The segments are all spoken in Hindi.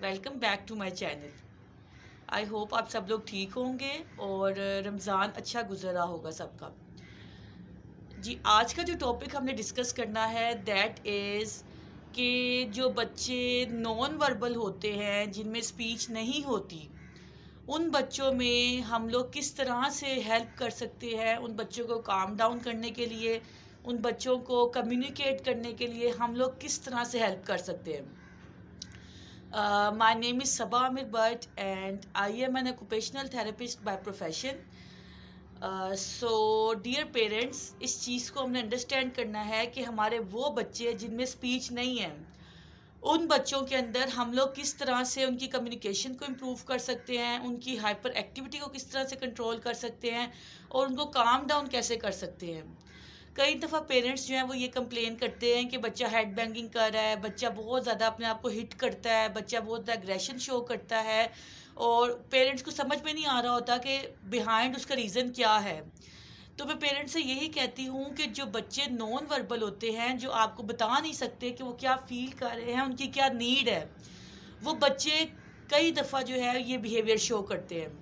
Welcome back to my channel. I hope आप सब लोग ठीक होंगे और रमज़ान अच्छा गुजर रहा होगा सबका। जी, आज का जो टॉपिक हमने डिस्कस करना है दैट इज़ कि जो बच्चे नॉन वर्बल होते हैं, जिनमें स्पीच नहीं होती, उन बच्चों में हम लोग किस तरह से हेल्प कर सकते हैं, उन बच्चों को काम डाउन करने के लिए, उन बच्चों को कम्युनिकेट करने के लिए हम लोग किस तरह से हेल्प कर सकते हैं। My name is Saba Amir Bhatt and I am an occupational therapist by profession. So dear parents, इस चीज़ को हमने अंडरस्टैंड करना है कि हमारे वो बच्चे जिनमें स्पीच नहीं है, उन बच्चों के अंदर हम लोग किस तरह से उनकी कम्युनिकेशन को इम्प्रूव कर सकते हैं, उनकी हाइपर एक्टिविटी को किस तरह से कंट्रोल कर सकते हैं और उनको काम डाउन कैसे कर सकते हैं। कई दफ़ा पेरेंट्स जो हैं वो ये कंप्लेन करते हैं कि बच्चा हेड बैंगिंग कर रहा है, बच्चा बहुत ज़्यादा अपने आप को हिट करता है, बच्चा बहुत ज़्यादा एग्रेशन शो करता है और पेरेंट्स को समझ में नहीं आ रहा होता कि बिहाइंड उसका रीज़न क्या है। तो मैं पेरेंट्स से यही कहती हूँ कि जो बच्चे नॉन वर्बल होते हैं, जो आपको बता नहीं सकते कि वो क्या फ़ील कर रहे हैं, उनकी क्या नीड है, वो बच्चे कई दफ़ा जो है ये बिहेवियर शो करते हैं।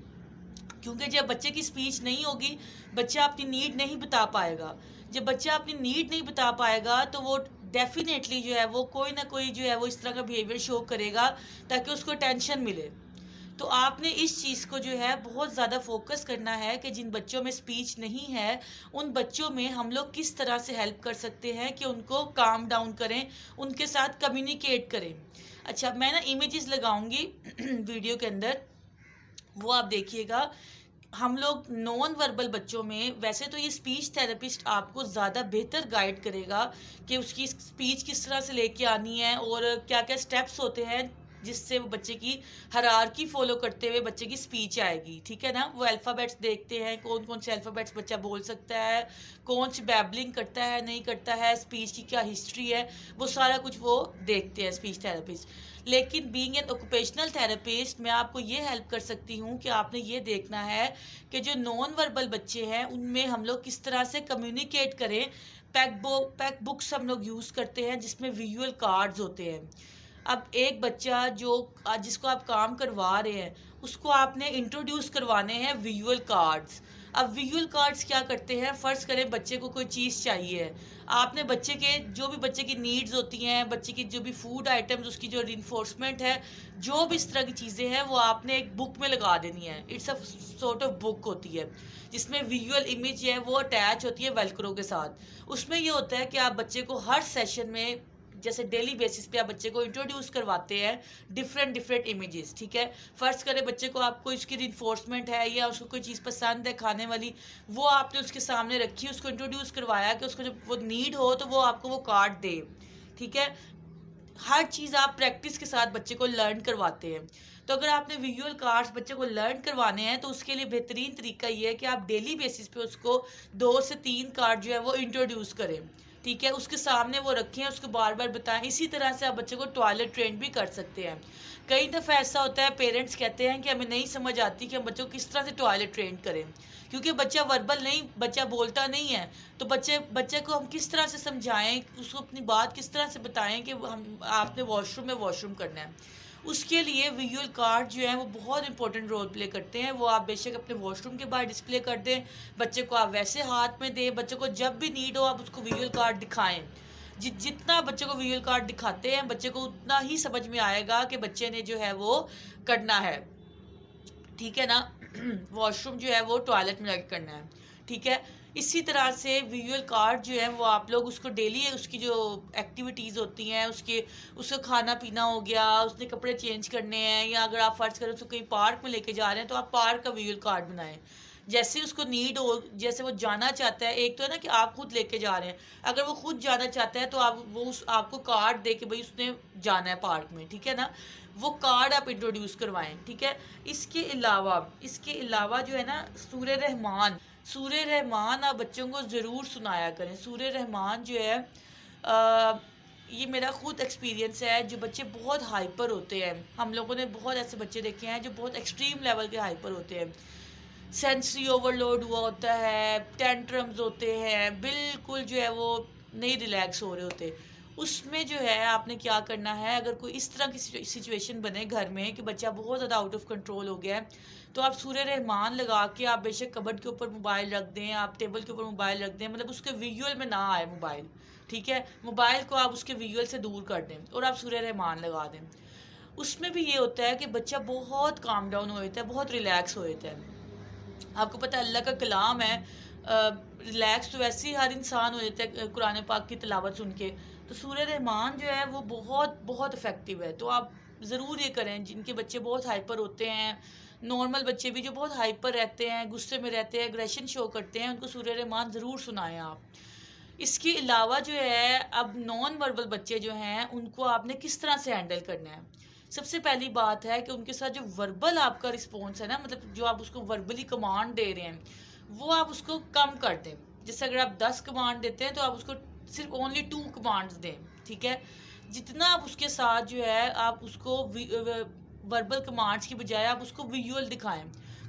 क्योंकि जब बच्चे की स्पीच नहीं होगी, बच्चा अपनी नीड नहीं बता पाएगा। जब बच्चा अपनी नीड नहीं बता पाएगा तो वो डेफ़िनेटली जो है वो कोई ना कोई जो है वो इस तरह का बिहेवियर शो करेगा ताकि उसको टेंशन मिले। तो आपने इस चीज़ को जो है बहुत ज़्यादा फ़ोकस करना है कि जिन बच्चों में स्पीच नहीं है, उन बच्चों में हम लोग किस तरह से हेल्प कर सकते हैं कि उनको काम डाउन करें, उनके साथ कम्युनिकेट करें। अच्छा, मैं ना इमेजेस लगाऊँगी वीडियो के अंदर, वो आप देखिएगा। हम लोग नॉन वर्बल बच्चों में वैसे तो ये स्पीच थेरेपिस्ट आपको ज़्यादा बेहतर गाइड करेगा कि उसकी स्पीच किस तरह से लेके आनी है और क्या-क्या स्टेप्स होते हैं जिससे वो बच्चे की हायरार्की फॉलो करते हुए बच्चे की स्पीच आएगी, ठीक है ना? वो अल्फ़ाबेट्स देखते हैं, कौन-कौन से अल्फ़ाबेट्स बच्चा बोल सकता है, कौन सी बैबलिंग करता है, नहीं करता है, स्पीच की क्या हिस्ट्री है, वो सारा कुछ वो देखते हैं स्पीच थेरेपिस्ट। लेकिन बीइंग एन ऑक्यूपेशनल थेरेपिस्ट मैं आपको ये हेल्प कर सकती हूँ कि आपने ये देखना है कि जो नॉन वर्बल बच्चे हैं उनमें हम लोग किस तरह से कम्युनिकेट करें। पैक बुक्स हम लोग यूज़ करते हैं जिसमें विजुअल कार्ड्स होते हैं। अब एक बच्चा जो जिसको आप काम करवा रहे हैं, उसको आपने इंट्रोड्यूस करवाने हैं विजुअल कार्ड्स। अब विजुअल कार्ड्स क्या करते हैं, फ़र्ज़ करें बच्चे को कोई चीज़ चाहिए है, आपने बच्चे के जो भी बच्चे की नीड्स होती हैं, बच्चे की जो भी फूड आइटम्स, उसकी जो रिइंफोर्समेंट है, जो भी इस तरह की चीज़ें हैं, वो आपने एक बुक में लगा देनी है। It's a sort of book होती है, जिसमें विजुअल इमेज है वो अटैच होती है वेलक्रो के साथ। उसमें ये होता है कि आप बच्चे को हर सेशन में जैसे डेली बेसिस पे आप बच्चे को इंट्रोड्यूस करवाते हैं डिफरेंट डिफरेंट इमेजेस, ठीक है? फ़र्ज़ करें बच्चे को आपको इसकी रिइंफोर्समेंट है या उसको कोई चीज़ पसंद है खाने वाली, वो आपने उसके सामने रखी, उसको इंट्रोड्यूस करवाया कि उसको जब वो नीड हो तो वो आपको वो कार्ड दे, ठीक है? हर चीज़ आप प्रैक्टिस के साथ बच्चे को लर्न करवाते हैं। तो अगर आपने विजुअल कार्ड्स बच्चे को लर्न करवाने हैं तो उसके लिए बेहतरीन तरीका ये है कि आप डेली बेसिस पे उसको 2 से 3 कार्ड जो है वो इंट्रोड्यूस करें। ठीक है? उसके सामने वो रखें, उसको बार-बार बताएँ। इसी तरह से आप बच्चे को टॉयलेट ट्रेन भी कर सकते हैं। कई दफ़ा ऐसा होता है पेरेंट्स कहते हैं कि हमें नहीं समझ आती कि हम बच्चों को किस तरह से टॉयलेट ट्रेन करें। क्योंकि बच्चा वर्बल नहीं, बच्चा बोलता नहीं है। तो बच्चे बच्चे को हम किस तरह से समझाएँ, उसको अपनी बात किस तरह से बताएँ कि हम आपने वॉशरूम में वॉशरूम करना है। उसके लिए विजुअल कार्ड जो है वो बहुत इंपॉर्टेंट रोल प्ले करते हैं। वो आप बेशक अपने वॉशरूम के बाहर डिस्प्ले कर दें, बच्चे को आप वैसे हाथ में दें, बच्चे को जब भी नीड हो आप उसको विजुअल कार्ड दिखाएँ। जितना बच्चे को विजुअल कार्ड दिखाते हैं, बच्चे को उतना ही समझ में आएगा कि बच्चे ने जो है वो करना है। ठीक है ना? वॉशरूम जो है वो टॉयलेट में जाके करना है, ठीक है? इसी तरह से विजुअल कार्ड जो है वो आप लोग उसको डेली उसकी जो एक्टिविटीज़ होती हैं उसके उसका खाना-पीना हो गया, उसने कपड़े चेंज करने हैं या अगर आप फ़र्ज़ करें उसको कहीं पार्क में लेके जा रहे हैं तो आप पार्क का विजुअल कार्ड बनाएँ। जैसे उसको नीड हो, जैसे वो जाना चाहता है, एक तो है ना कि आप खुद लेके जा रहे हैं, अगर वो खुद जाना चाहता है तो आप वो उस आपको कार्ड दे के भई उसने जाना है पार्क में, ठीक है ना? वो कार्ड आप इंट्रोड्यूस करवाएँ, ठीक है? इसके अलावा जो है ना सूर्य रहमान आप बच्चों को ज़रूर सुनाया करें। सूर्य रहमान जो है ये मेरा खुद एक्सपीरियंस है, जो बच्चे बहुत हाइपर होते हैं, हम लोगों ने बहुत ऐसे बच्चे देखे हैं जो बहुत एक्सट्रीम लेवल के हाइपर होते हैं। सेंसरी ओवरलोड हुआ होता है, टेंट्रम्स होते हैं, बिल्कुल जो है वो नहीं रिलैक्स हो रहे होते। उसमें जो है आपने क्या करना है, अगर कोई इस तरह की सिचुएशन बने घर में कि बच्चा बहुत ज़्यादा आउट ऑफ कंट्रोल हो गया है, तो आप सूर्य रहमान लगा के आप बेशक कबर्ड के ऊपर मोबाइल रख दें, आप टेबल के ऊपर मोबाइल रख दें, मतलब उसके विजुअल में ना आए मोबाइल, ठीक है। मोबाइल को आप उसके विजुअल से दूर कर दें और आप सूर्य रहमान लगा दें। उसमें भी ये होता है कि बच्चा बहुत काम डाउन हो जाता है, बहुत रिलैक्स हो जाता है। आपको पता है अल्लाह का कलाम है, रिलैक्स तो वैसे ही हर इंसान हो जाता है कुरान पाक की तिलावत सुन के। तो सूर्य रहमान जो है वो बहुत बहुत इफ़ेक्टिव है। तो आप ज़रूर ये करें, जिनके बच्चे बहुत हाइपर होते हैं, नॉर्मल बच्चे भी जो बहुत हाइपर रहते हैं, गुस्से में रहते हैं, एग्रेशन शो करते हैं, उनको सूर्य रहमान ज़रूर सुनाएं आप। इसके अलावा जो है, अब नॉन वर्बल बच्चे जो हैं उनको आपने किस तरह से हैंडल करना है। सबसे पहली बात है कि उनके साथ जो वर्बल आपका रिस्पॉन्स है ना, मतलब जो आप उसको वर्बली कमांड दे रहे हैं, वो आप उसको कम कर दें। जैसे अगर आप 10 कमांड देते हैं तो आप उसको सिर्फ ओनली 2 कमांड्स दें, ठीक है। जितना आप उसके साथ जो है आप उसको वर्बल कमांड्स की बजाय आप उसको विजुअल दिखाएं,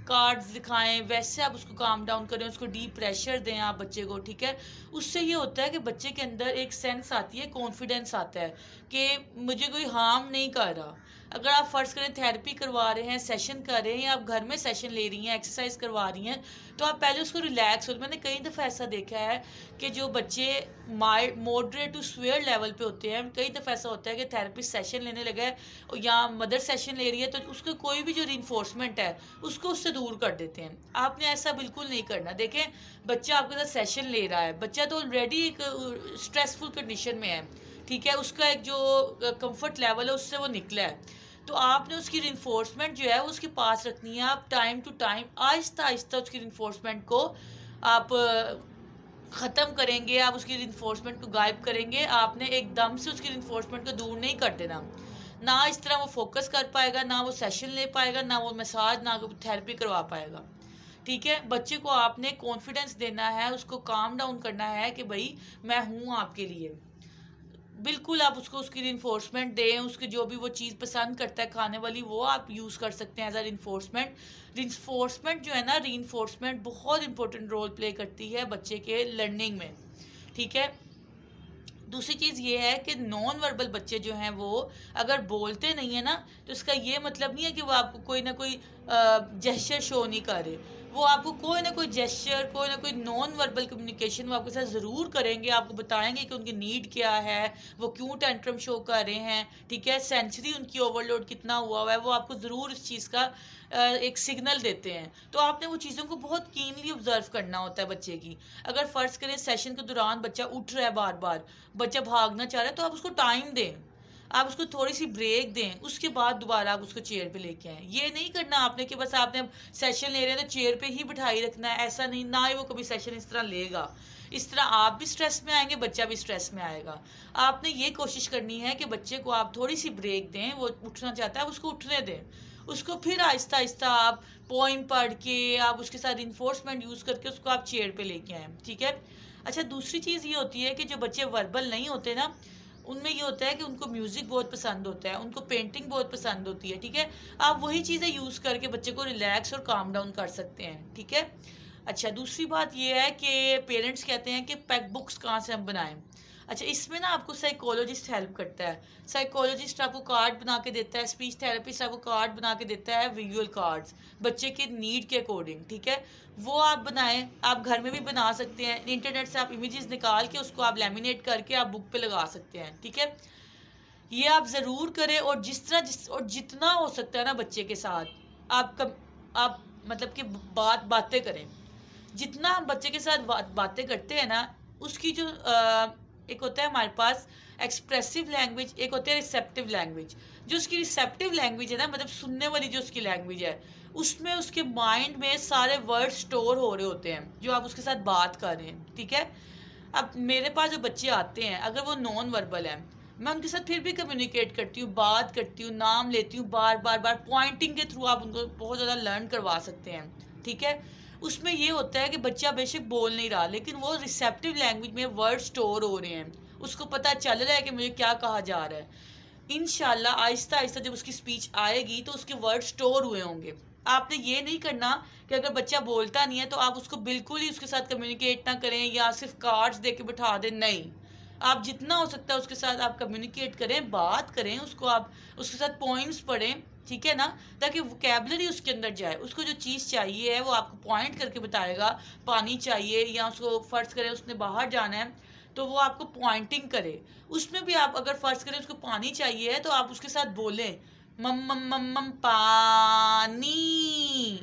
कार्ड्स दिखाएं, वैसे आप उसको काम डाउन करें, उसको डीप प्रेशर दें आप बच्चे को, ठीक है। उससे ये होता है कि बच्चे के अंदर एक सेंस आती है, कॉन्फिडेंस आता है कि मुझे कोई हार्म नहीं कर रहा। अगर आप फ़र्ज़ करें थेरेपी करवा रहे हैं, सेशन कर रहे हैं, या आप घर में सेशन ले रही हैं, एक्सरसाइज करवा रही हैं, तो आप पहले उसको रिलैक्स हो। मैंने कई दफ़ा ऐसा देखा है कि जो बच्चे मॉडरेट टू स्वेयर लेवल पे होते हैं, कई दफ़ा ऐसा होता है कि थेरेपिस्ट सेशन लेने लगा है या मदर सेशन ले रही है, तो उसको कोई भी जो रिइंफोर्समेंट है उसको उससे दूर कर देते हैं। आपने ऐसा बिल्कुल नहीं करना। देखें, बच्चा आपके साथ सेशन ले रहा है, बच्चा तो ऑलरेडी एक स्ट्रेसफुल कंडीशन में है, ठीक है, उसका एक जो कंफर्ट लेवल है उससे वो निकला है। तो आपने उसकी रिइंफोर्समेंट जो है उसके पास रखनी है। आप time to time Aahista Aahista उसकी रिइंफोर्समेंट को आप ख़त्म करेंगे, आप उसकी रिइंफोर्समेंट को गायब करेंगे। आपने एकदम से उसकी रिइंफोर्समेंट को दूर नहीं कर देना। ना इस तरह वो फोकस कर पाएगा, ना वो सेशन ले पाएगा, ना वो मसाज, ना वो थेरेपी करवा पाएगा, ठीक है। बच्चे को आपने कॉन्फिडेंस देना है, उसको काम डाउन करना है कि भाई मैं हूँ आपके लिए। बिल्कुल आप उसको उसकी रिइंफोर्समेंट दें, उसकी जो भी वो चीज़ पसंद करता है खाने वाली, वो आप यूज़ कर सकते हैं एज अ रिइंफोर्समेंट। रिइंफोर्समेंट जो है ना, रिइंफोर्समेंट बहुत इंपॉर्टेंट रोल प्ले करती है बच्चे के लर्निंग में, ठीक है। दूसरी चीज़ ये है कि नॉन वर्बल बच्चे जो हैं वो अगर बोलते नहीं है ना, तो इसका ये मतलब नहीं है कि वो आपको कोई ना कोई जेस्चर शो नहीं कर रहे। वो आपको कोई ना कोई जेस्चर, कोई ना कोई नॉन वर्बल कम्युनिकेशन वो आपके साथ ज़रूर करेंगे, आपको बताएंगे कि उनकी नीड क्या है, वो क्यों टेंट्रम शो कर रहे हैं, ठीक है, सेंसरी उनकी ओवरलोड कितना हुआ है, वो आपको ज़रूर इस चीज़ का एक सिग्नल देते हैं। तो आपने वो चीज़ों को बहुत कीनली ऑब्जर्व करना होता है बच्चे की। अगर फ़र्ज़ करें सेशन के दौरान बच्चा उठ रहा है बार बार, बच्चा भागना चाह रहा है, तो आप उसको टाइम दें, आप उसको थोड़ी सी ब्रेक दें, उसके बाद दोबारा आप उसको चेयर पे लेके आएँ। ये नहीं करना आपने कि बस आपने सेशन ले रहे हैं तो चेयर पे ही बिठाई रखना है, ऐसा नहीं, ना ही वो कभी सेशन इस तरह लेगा। इस तरह आप भी स्ट्रेस में आएंगे, बच्चा भी स्ट्रेस में आएगा। आपने ये कोशिश करनी है कि बच्चे को आप थोड़ी सी ब्रेक दें, वो उठना चाहता है उसको उठने दें, उसको फिर आहिस्ता आहिस्ता आप पोइम पढ़ के, आप उसके साथ इन्फोर्समेंट यूज़ करके उसको आप चेयर पे लेके आएँ, ठीक है। अच्छा, दूसरी चीज़ ये होती है कि जो बच्चे वर्बल नहीं होते ना, उनमें ये होता है कि उनको म्यूज़िक बहुत पसंद होता है, उनको पेंटिंग बहुत पसंद होती है, ठीक है। आप वही चीज़ें यूज़ करके बच्चे को रिलैक्स और काम डाउन कर सकते हैं, ठीक है। अच्छा, दूसरी बात ये है कि पेरेंट्स कहते हैं कि पैक बुक्स कहाँ से हम बनाएं। अच्छा, इसमें ना आपको साइकोलॉजिस्ट हेल्प करता है। साइकोलॉजिस्ट आपको कार्ड बना के देता है, स्पीच थेरेपिस्ट आपको कार्ड बना के देता है, विजुअल कार्ड्स बच्चे के नीड के अकॉर्डिंग, ठीक है। वो आप बनाएं, आप घर में भी बना सकते हैं, इंटरनेट से आप इमेजेस निकाल के उसको आप लेमिनेट करके आप बुक पे लगा सकते हैं, ठीक है। ये आप ज़रूर करें, और और जितना हो सकता है ना बच्चे के साथ आप मतलब कि बातें करें। जितना हम बच्चे के साथ बातें करते हैं ना, उसकी जो एक होता है हमारे पास एक्सप्रेसिव लैंग्वेज, एक होती है रिसेप्टिव लैंग्वेज। जो उसकी रिसेप्टिव लैंग्वेज है ना, मतलब सुनने वाली जो उसकी लैंग्वेज है, उसमें उसके माइंड में सारे वर्ड स्टोर हो रहे होते हैं जो आप उसके साथ बात कर रहे हैं, ठीक है। अब मेरे पास जो बच्चे आते हैं, अगर वो नॉन वर्बल हैं, मैं उनके साथ फिर भी कम्युनिकेट करती हूँ, बात करती हूँ, नाम लेती हूँ, बार बार बार पॉइंटिंग के थ्रू आप उनको बहुत ज़्यादा लर्न करवा सकते हैं, ठीक है। उसमें ये होता है कि बच्चा बेशक बोल नहीं रहा, लेकिन वो रिसेप्टिव लैंग्वेज में वर्ड स्टोर हो रहे हैं, उसको पता चल रहा है कि मुझे क्या कहा जा रहा है। इंशाल्लाह आहिस्ता आहिस्ता जब उसकी स्पीच आएगी तो उसके वर्ड स्टोर हुए होंगे। आपने ये नहीं करना कि अगर बच्चा बोलता नहीं है तो आप उसको बिल्कुल ही उसके साथ कम्युनिकेट ना करें या सिर्फ कार्ड्स दे के बिठा दें, नहीं। आप जितना हो सकता है उसके साथ आप कम्युनिकेट करें, बात करें, उसको आप उसके साथ पॉइंट्स पढ़ें, ठीक है ना, ताकि वोकैबुलरी उसके अंदर जाए। उसको जो चीज़ चाहिए है वो आपको पॉइंट करके बताएगा। पानी चाहिए या उसको फ़र्ज़ करें उसने बाहर जाना है तो वो आपको पॉइंटिंग करे। उसमें भी आप अगर फ़र्ज़ करें उसको पानी चाहिए है तो आप उसके साथ बोलें मम मम मम मम पानी,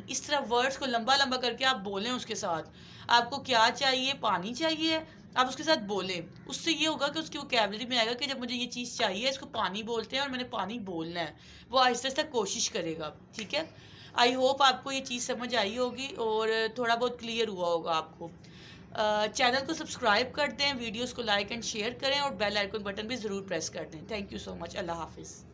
इस तरह वर्ड्स को लंबा लंबा करके आप बोलें उसके साथ। आपको क्या चाहिए, पानी चाहिए, आप उसके साथ बोलें। उससे ये होगा कि उसकी वोकैबुलरी में आएगा कि जब मुझे ये चीज़ चाहिए इसको पानी बोलते हैं और मैंने पानी बोलना है। वो आहिस्ता आहिस्ता कोशिश करेगा, ठीक है। आई होप आपको ये चीज़ समझ आई होगी और थोड़ा बहुत क्लियर हुआ होगा आपको। चैनल को सब्सक्राइब कर दें, वीडियोस को लाइक एंड शेयर करें और बेल आइकन बटन भी ज़रूर प्रेस कर दें। Thank you so much. अल्लाह हाफिज़।